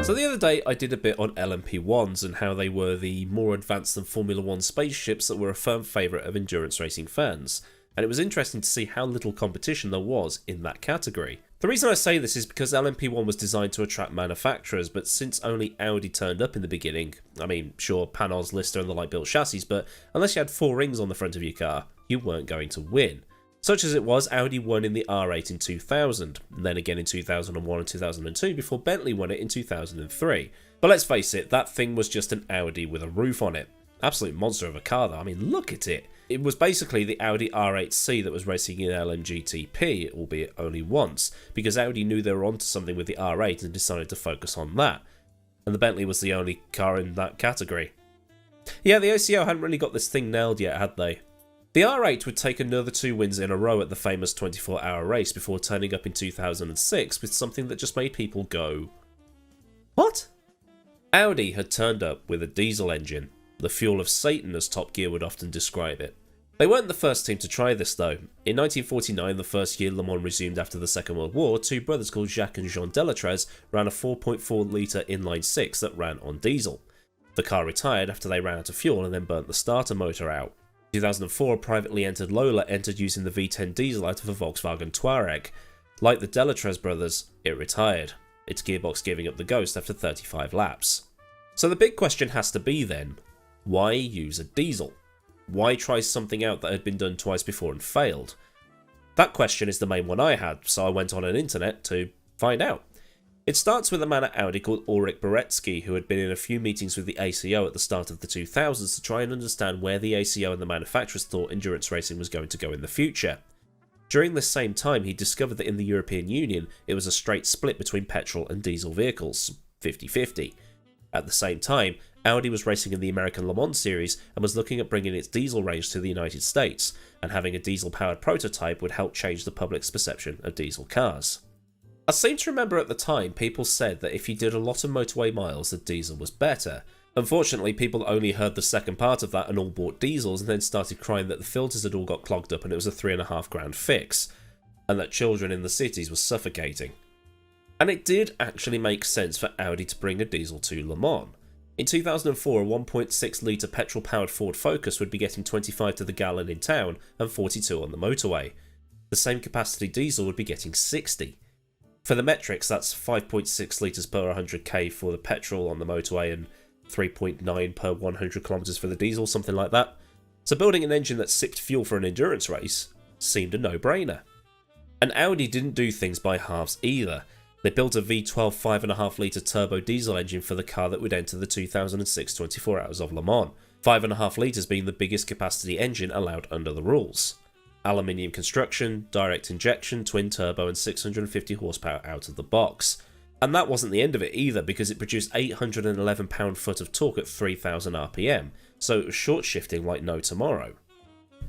So the other day I did a bit on LMP1s and how they were the more advanced than Formula 1 spaceships that were a firm favourite of endurance racing fans, and it was interesting to see how little competition there was in that category. The reason I say this is because LMP1 was designed to attract manufacturers, but since only Audi turned up in the beginning, I mean, sure, Panos, Lister and the light-built chassis, but unless you had 4 rings on the front of your car, you weren't going to win. Such as it was, Audi won in the R8 in 2000, and then again in 2001 and 2002 before Bentley won it in 2003. But let's face it, that thing was just an Audi with a roof on it. Absolute monster of a car though, I mean look at it. It was basically the Audi R8C that was racing in LMGTP, albeit only once, because Audi knew they were onto something with the R8 and decided to focus on that. And the Bentley was the only car in that category. Yeah, the ACO hadn't really got this thing nailed yet, had they? The R8 would take another 2 wins in a row at the famous 24-hour race before turning up in 2006 with something that just made people go, "What?" Audi had turned up with a diesel engine, the fuel of Satan as Top Gear would often describe it. They weren't the first team to try this though. In 1949, the first year Le Mans resumed after the Second World War, 2 brothers called Jacques and Jean Delatraz ran a 4.4 litre inline 6 that ran on diesel. The car retired after they ran out of fuel and then burnt the starter motor out. In 2004, a privately entered Lola entered using the V10 diesel out of a Volkswagen Touareg. Like the Delatraz brothers, it retired, its gearbox giving up the ghost after 35 laps. So the big question has to be then, why use a diesel? Why try something out that had been done twice before and failed? That question is the main one I had, so I went on an internet to find out. It starts with a man at Audi called Ulrich Boretsky, who had been in a few meetings with the ACO at the start of the 2000s to try and understand where the ACO and the manufacturers thought endurance racing was going to go in the future. During this same time, he discovered that in the European Union, it was a straight split between petrol and diesel vehicles, 50-50. At the same time, Audi was racing in the American Le Mans series and was looking at bringing its diesel range to the United States, and having a diesel-powered prototype would help change the public's perception of diesel cars. I seem to remember at the time people said that if you did a lot of motorway miles, the diesel was better. Unfortunately, people only heard the second part of that and all bought diesels and then started crying that the filters had all got clogged up and it was a £3,500 fix, and that children in the cities were suffocating. And it did actually make sense for Audi to bring a diesel to Le Mans. In 2004, a 1.6 litre petrol-powered Ford Focus would be getting 25 to the gallon in town and 42 on the motorway. The same capacity diesel would be getting 60. For the metrics, that's 5.6 litres per 100k for the petrol on the motorway and 3.9 per 100 kilometres for the diesel, something like that. So building an engine that sipped fuel for an endurance race seemed a no-brainer. And Audi didn't do things by halves either. They built a V12 5.5 litre turbo diesel engine for the car that would enter the 2006 24 Hours of Le Mans, 5.5 litres being the biggest capacity engine allowed under the rules. Aluminium construction, direct injection, twin turbo and 650 horsepower out of the box. And that wasn't the end of it either, because it produced 811 pound-foot of torque at 3000 RPM, so it was short shifting like no tomorrow.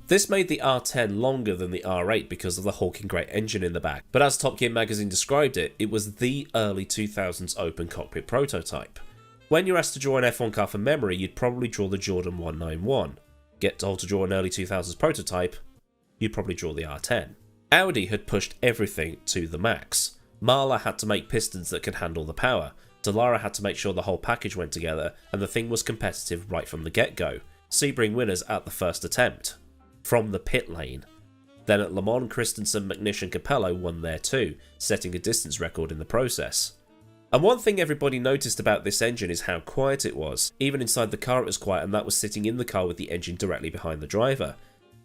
This made the R10 longer than the R8 because of the hulking great engine in the back, but as Top Gear magazine described it, it was the early 2000s open cockpit prototype. When you're asked to draw an F1 car from memory, you'd probably draw the Jordan 191. Get told to draw an early 2000s prototype, you'd probably draw the R10. Audi had pushed everything to the max. Mahler had to make pistons that could handle the power, Dallara had to make sure the whole package went together, and the thing was competitive right from the get-go. Sebring winners at the first attempt, from the pit lane. Then at Le Mans, Christensen, McNish and Capello won there too, setting a distance record in the process. And one thing everybody noticed about this engine is how quiet it was. Even inside the car it was quiet, and that was sitting in the car with the engine directly behind the driver.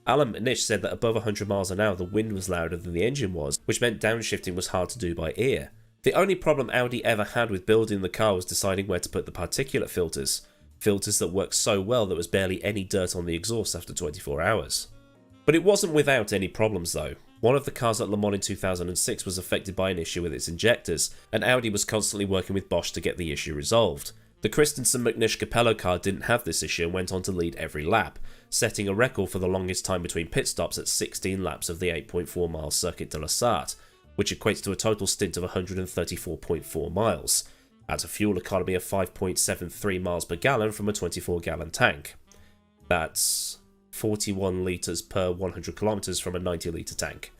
Alan McNish said that above 100 miles an hour the wind was louder than the engine was, which meant downshifting was hard to do by ear. The only problem Audi ever had with building the car was deciding where to put the particulate filters. Filters that worked so well there was barely any dirt on the exhaust after 24 hours. But it wasn't without any problems though. One of the cars at Le Mans in 2006 was affected by an issue with its injectors, and Audi was constantly working with Bosch to get the issue resolved. The Christensen McNish Capello car didn't have this issue and went on to lead every lap, setting a record for the longest time between pit stops at 16 laps of the 8.4 mile Circuit de la Sarthe, which equates to a total stint of 134.4 miles, at a fuel economy of 5.73 miles per gallon from a 24 gallon tank. That's 41 litres per 100 kilometres from a 90 litre tank.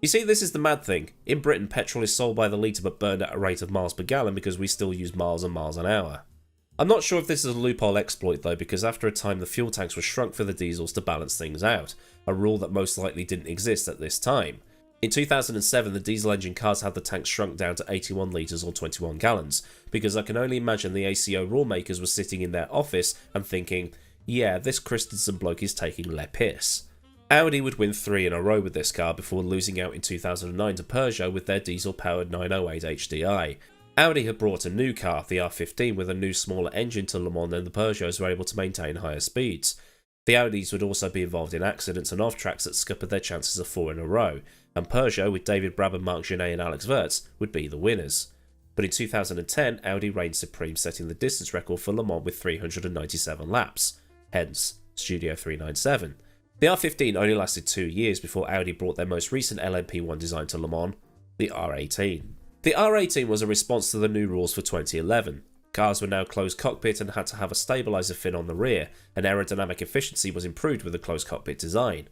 You see, this is the mad thing. In Britain, petrol is sold by the litre but burned at a rate of miles per gallon because we still use miles and miles an hour. I'm not sure if this is a loophole exploit though, because after a time the fuel tanks were shrunk for the diesels to balance things out, a rule that most likely didn't exist at this time. In 2007, the diesel engine cars had the tanks shrunk down to 81 litres or 21 gallons, because I can only imagine the ACO rule makers were sitting in their office and thinking, yeah, this Christensen bloke is taking le piss. Audi would win 3 in a row with this car before losing out in 2009 to Peugeot with their diesel-powered 908 HDI. Audi had brought a new car, the R15, with a new smaller engine to Le Mans, and the Peugeots were able to maintain higher speeds. The Audis would also be involved in accidents and off-tracks that scuppered their chances of 4 in a row, and Peugeot, with David Brabham, Marc Genet and Alex Wurz, would be the winners. But in 2010, Audi reigned supreme, setting the distance record for Le Mans with 397 laps, hence Studio 397. The R15 only lasted 2 years before Audi brought their most recent LMP1 design to Le Mans, the R18. The R18 was a response to the new rules for 2011. Cars were now closed cockpit and had to have a stabiliser fin on the rear, and aerodynamic efficiency was improved with the closed cockpit design.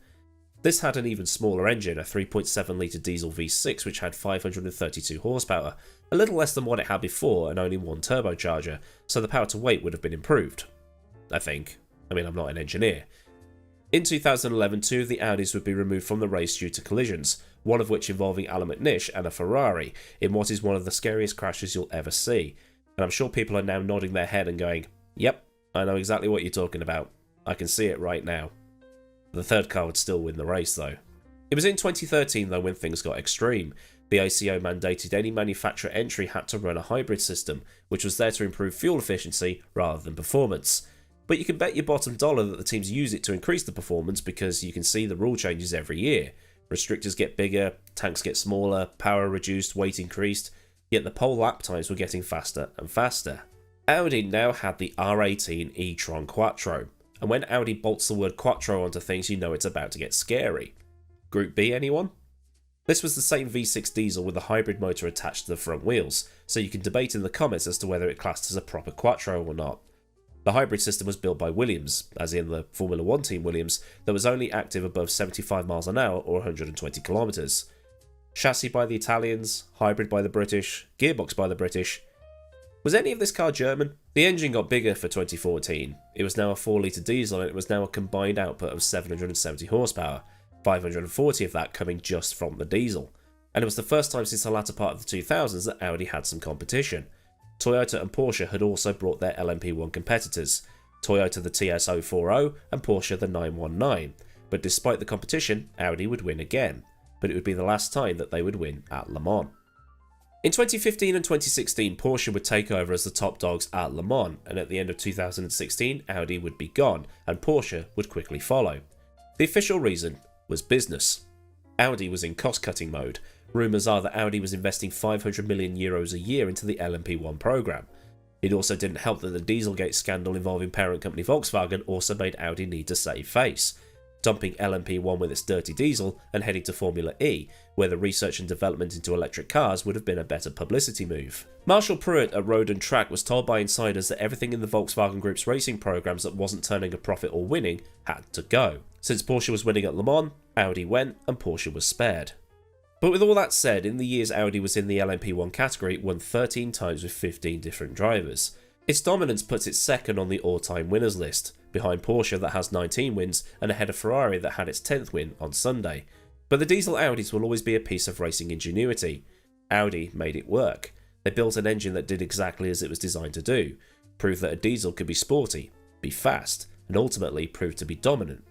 This had an even smaller engine, a 3.7 litre diesel V6 which had 532 horsepower, a little less than what it had before and only one turbocharger, so the power to weight would have been improved. I think. I mean, I'm not an engineer. In 2011, 2 of the Audis would be removed from the race due to collisions, one of which involving Alan McNish and a Ferrari, in what is one of the scariest crashes you'll ever see. And I'm sure people are now nodding their head and going, yep, I know exactly what you're talking about. I can see it right now. The third car would still win the race though. It was in 2013 though when things got extreme. The ACO mandated any manufacturer entry had to run a hybrid system, which was there to improve fuel efficiency rather than performance. But you can bet your bottom dollar that the teams use it to increase the performance because you can see the rule changes every year. Restrictors get bigger, tanks get smaller, power reduced, weight increased, yet the pole lap times were getting faster and faster. Audi now had the R18 e-tron Quattro, and when Audi bolts the word Quattro onto things you know it's about to get scary. Group B anyone? This was the same V6 diesel with a hybrid motor attached to the front wheels, so you can debate in the comments as to whether it classed as a proper Quattro or not. The hybrid system was built by Williams, as in the Formula 1 team Williams, that was only active above 75 miles an hour or 120 kilometers. Chassis by the Italians, hybrid by the British, gearbox by the British. Was any of this car German? The engine got bigger for 2014. It was now a 4 litre diesel and it was now a combined output of 770 horsepower, 540 of that coming just from the diesel. And it was the first time since the latter part of the 2000s that Audi had some competition. Toyota and Porsche had also brought their LMP1 competitors, Toyota the TS040 and Porsche the 919, but despite the competition, Audi would win again, but it would be the last time that they would win at Le Mans. In 2015 and 2016, Porsche would take over as the top dogs at Le Mans, and at the end of 2016, Audi would be gone, and Porsche would quickly follow. The official reason was business. Audi was in cost-cutting mode. Rumours are that Audi was investing €500 million a year into the LMP1 programme. It also didn't help that the Dieselgate scandal involving parent company Volkswagen also made Audi need to save face, dumping LMP1 with its dirty diesel and heading to Formula E, where the research and development into electric cars would have been a better publicity move. Marshall Pruitt at Road and Track was told by insiders that everything in the Volkswagen Group's racing programmes that wasn't turning a profit or winning had to go. Since Porsche was winning at Le Mans, Audi went and Porsche was spared. But with all that said, in the years Audi was in the LMP1 category, it won 13 times with 15 different drivers. Its dominance puts it second on the all-time winners list, behind Porsche that has 19 wins and ahead of Ferrari that had its 10th win on Sunday. But the diesel Audis will always be a piece of racing ingenuity. Audi made it work. They built an engine that did exactly as it was designed to do, proved that a diesel could be sporty, be fast, and ultimately proved to be dominant.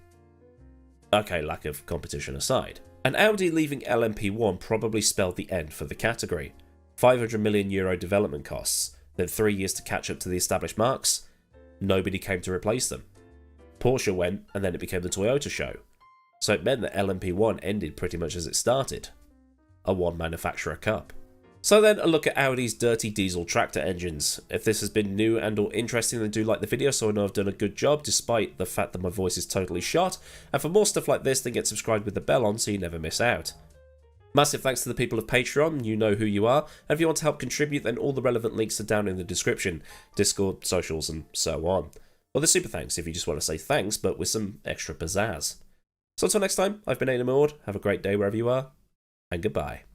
Okay, lack of competition aside. And Audi leaving LMP1 probably spelled the end for the category. €500 million development costs, then 3 years to catch up to the established marques. Nobody came to replace them. Porsche went, and then it became the Toyota show. So it meant that LMP1 ended pretty much as it started. A one manufacturer cup. So then a look at Audi's dirty diesel tractor engines. If this has been new and or interesting, then do like the video so I know I've done a good job despite the fact that my voice is totally shot. And for more stuff like this, then get subscribed with the bell on so you never miss out. Massive thanks to the people of Patreon, you know who you are, and if you want to help contribute then all the relevant links are down in the description, Discord, socials and so on. Or the super thanks if you just want to say thanks but with some extra pizzazz. So until next time, I've been AdmiralLaWind, have a great day wherever you are. and goodbye.